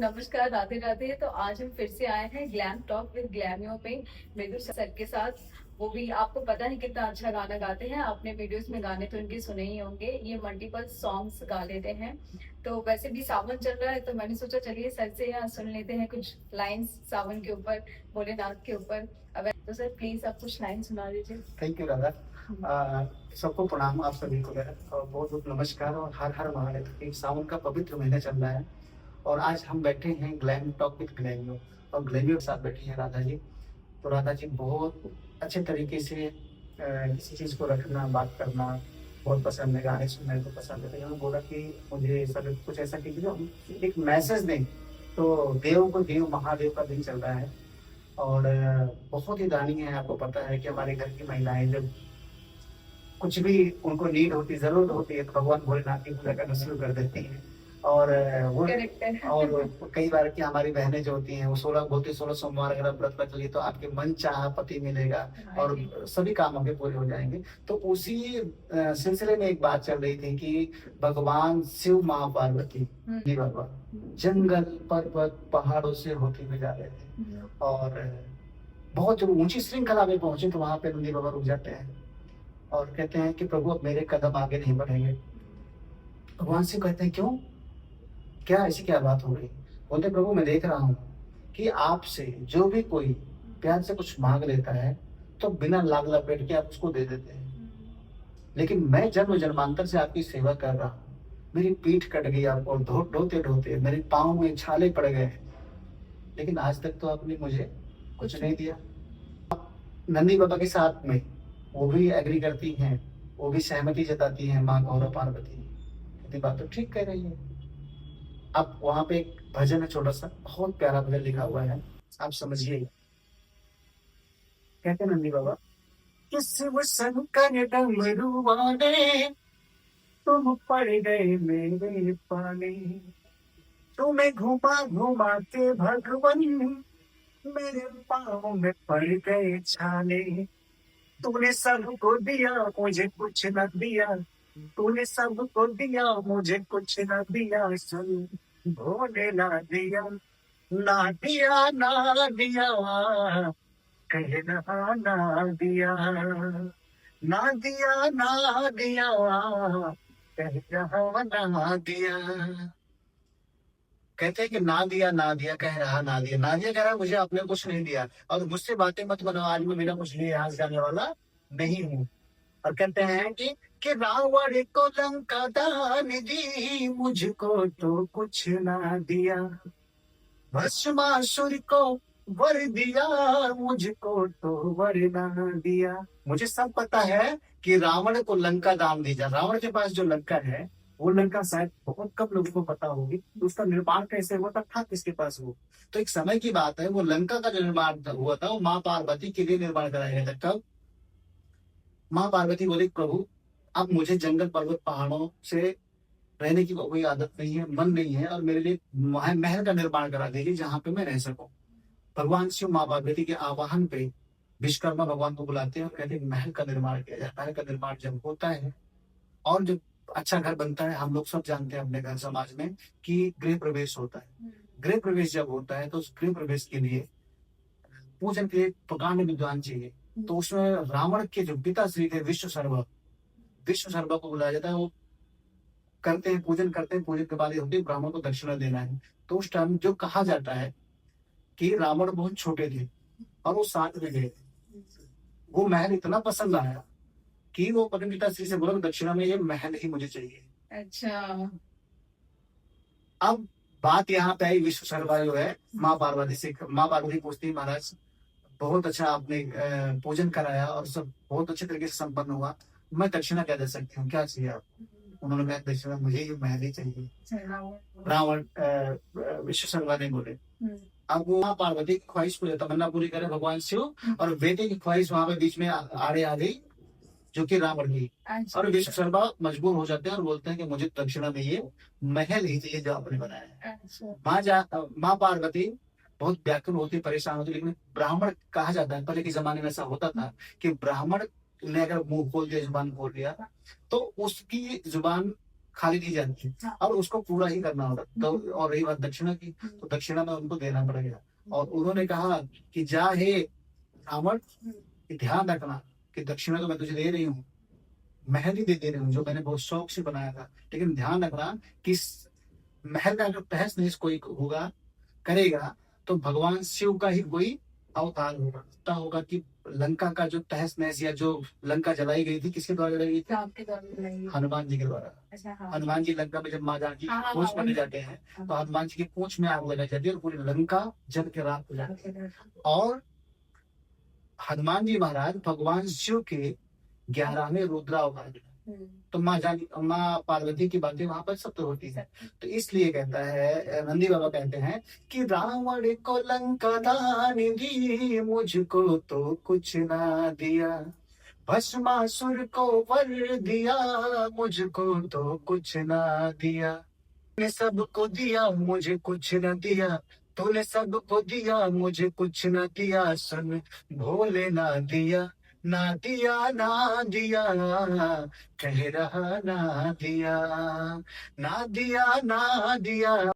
नमस्कार, राधे राधे। तो आज हम फिर से आए हैं ग्लैम टॉक विद ग्लैमियो पे मृदु सर के साथ। वो भी आपको पता है कितना अच्छा गाना गाते हैं। आपने वीडियोस में गाने तो इनके सुने ही होंगे। ये मल्टीपल सॉन्ग्स गा लेते हैं। तो वैसे भी सावन चल रहा है तो मैंने सोचा चलिए सर से यहाँ सुन लेते हैं कुछ लाइंस सावन के ऊपर, भोलेनाथ के ऊपर। अब तो सर प्लीज आप कुछ लाइन सुना दीजिए। Thank you Radha. सबको प्रणाम, आप सभी को मेरा और बहुत बहुत नमस्कार और हर हर महादेव। एक सावन का पवित्र महीना चल रहा है और आज हम बैठे हैं ग्लैम टॉक विद ग्लैमियो और ग्लैमियो के साथ बैठी हैं राधा जी। तो राधा जी बहुत अच्छे तरीके से किसी चीज़ को रखना, बात करना बहुत पसंद है, गाने सुनने को पसंद है। तो उन्होंने बोला कि मुझे सब कुछ ऐसा कीजिए जो हम एक मैसेज दें। तो देव को देव महादेव का दिन चल रहा है और बहुत ही दानी है। आपको पता है कि हमारे घर की महिलाएं जब कुछ भी उनको नीड होती, जरूरत होती है, तो भगवान भोलेनाथ की पूजा करना शुरू कर देती हैं। और वो और कई बार की हमारी बहनें जो होती हैं वो 16 सोमवार अगर आप व्रत रख लिए तो आपके मन चाहा पति मिलेगा और सभी काम आपके पूरे हो जाएंगे। तो उसी सिलसिले में एक बात चल रही थी कि भगवान शिव माँ पार्वती जी बाबा जंगल पर्वत पहाड़ों से होते हुए जा रहे थे और बहुत जब ऊंची श्रृंखला में पहुंचे तो वहां पे नंदी बाबा रुक जाते हैं और कहते हैं कि प्रभु अब मेरे कदम आगे नहीं बढ़ेंगे। भगवान से कहते हैं क्यों, क्या ऐसी क्या बात हो रही? बोलते प्रभु मैं देख रहा हूँ कि आपसे जो भी कोई प्यार से कुछ मांग लेता है तो बिना लाग लपेट के आप उसको दे देते हैं, लेकिन मैं जन्म जन्मांतर से आपकी सेवा कर रहा हूँ। मेरी पीठ कट गई आपको ढोते ढोते मेरे पाँव में छाले पड़ गए, लेकिन आज तक तो आपने मुझे कुछ नहीं दिया। नंदी बाबा के साथ में वो भी एग्री करती हैं, वो भी सहमति जताती हैं माँ गौरा पार्वती। कहती बात तो ठीक कह रही है। अब वहां पे एक भजन है छोटा सा, बहुत प्यारा भजन लिखा हुआ है, आप समझिए। कहते हैं नंदी बाबा कि शिव शंकर डमरू वाले तुम पड़ गए मेरे पाले, तुम्हें घुमा घुमा के भगवन मेरे पाँव में पड़ गए छाले। तूने सबको दिया मुझे कुछ न दिया, तूने सबको दिया मुझे कुछ न दिया, सुन भोले ना दिया ना दिया ना दिया, कहे ना दिया ना दिया ना दिया, कहे ना दिया। कहते हैं कि ना दिया ना दिया कह रहा ना दिया, ना दिया कह रहा मुझे आपने कुछ नहीं दिया और मुझसे बातें मत बनाओ, आज मैं मेरा कुछ नहीं आज जाने वाला नहीं हूँ। और कहते हैं कि रावण को लंका दान दी, मुझको तो कुछ ना दिया, भस्मासुर को वर दिया, मुझको तो वर ना दिया। मुझे सब पता है कि रावण को लंका दान दी जा, रावण के पास जो लंका है वो लंका शायद बहुत कम लोगों को पता होगी, तो उसका निर्माण कैसे हुआ था किसके पास वो। तो एक समय की बात है, वो लंका का जो निर्माण हुआ था वो माँ पार्वती के लिए निर्माण कराया गया था। कब? माँ पार्वती बोली प्रभु अब मुझे जंगल पर्वत पहाड़ों से रहने की कोई आदत नहीं है, मन नहीं है, और मेरे लिए महल का निर्माण करा दीजिए जहाँ पे मैं रह सकूं। भगवान शिव माँ पार्वती के आवाहन पे विश्वकर्मा भगवान को बुलाते हैं और कहते हैं महल का निर्माण किया जाए। महल का निर्माण जब होता है और जब अच्छा घर बनता है, हम लोग सब जानते हैं अपने घर समाज में कि गृह प्रवेश होता है। गृह प्रवेश जब होता है तो उस गृह प्रवेश के लिए पूजन के लिए प्रकांड विद्वान चाहिए। तो उसमें रावण के जो पिता श्री थे विश्व को बुलाया जाता है। वो करते हैं, पूजन करते हैं, पूजन के बाद ये होती है ब्राह्मण को दक्षिणा देना है। तो उस टाइम जो कहा जाता है कि रावण बहुत छोटे थे और वो साथ में गए थे, वो महल इतना पसंद आया कि वो अपने पिता श्री से बोला दक्षिणा में ये महल ही मुझे चाहिए। अच्छा, अब बात यहाँ पे आई, विश्वकर्मा जो है माँ पार्वती से, माँ पार्वती पूछती महाराज बहुत अच्छा आपने पूजन कराया और सब बहुत अच्छे तरीके से संपन्न हुआ, मैं दक्षिणा क्या दे सकती हूँ, क्या चाहिए आप? उन्होंने कहा दक्षिणा मुझे ये महल ही चाहिए। रावण विश्वकर्मा ने बोले। अब वो माँ पार्वती की ख्वाहिश पूरी तमन्ना पूरी करे भगवान शिव, और बेटे की ख्वाहिश वहां पे बीच में आड़े आ गई जो कि रावण की। और विश्वकर्मा मजबूर हो जाते हैं और बोलते हैं कि मुझे दक्षिणा में ये महल ही चाहिए जो आपने बनाया है। माँ पार्वती बहुत व्याकुल होती, परेशान होती, लेकिन ब्राह्मण कहा जाता है, पहले के जमाने में ऐसा होता था कि ब्राह्मण ने अगर मुंह खोल दिया, जुबान खोल दिया, तो उसकी जुबान खाली नहीं जाती है, हाँ। और उसको पूरा ही करना होगा। तो और रही बात दक्षिणा की, तो दक्षिणा में उनको देना पड़ेगा। और उन्होंने कहा कि जा हे रावण, कि ध्यान रखना कि दक्षिणा तो मैं तुझे दे रही हूँ, महल ही दे रही हूँ जो मैंने बहुत शौक से बनाया था, लेकिन ध्यान रखना कि इस महल का अगर तहस नहस कोई होगा करेगा तो भगवान शिव का ही कोई अवतार होगा। पता होगा कि लंका का जो तहस नहस या जो लंका जलाई गई थी, किसके द्वारा जलाई गई थी? राम के द्वारा बनाई है। हनुमान जी के द्वारा। अच्छा हाँ। हनुमान जी लंका में जब माँ जानकी हाँ, हाँ, पूछ हाँ, करने जाते हैं, हाँ। तो हनुमान जी की पूंछ में आग लगाई जाती है और पूरी लंका जल के राख हो जाती है। और हनुमान जी महाराज भगवान शिव के 11वें रुद्रावतार हैं। तो माँ पार्वती की बातें वहां पर सत्य होती है। तो इसलिए कहता है नंदी बाबा कहते हैं कि रावण को लंका दान दी, मुझको तो कुछ ना दिया, भस्मासुर को वर दिया, मुझको तो कुछ ना दिया। तूने सबको दिया मुझे कुछ न दिया, तूने सबको दिया मुझे कुछ न दिया, सुन भोले ना दिया, ना दिया ना दिया, कह रहा ना दिया, ना दिया ना दिया।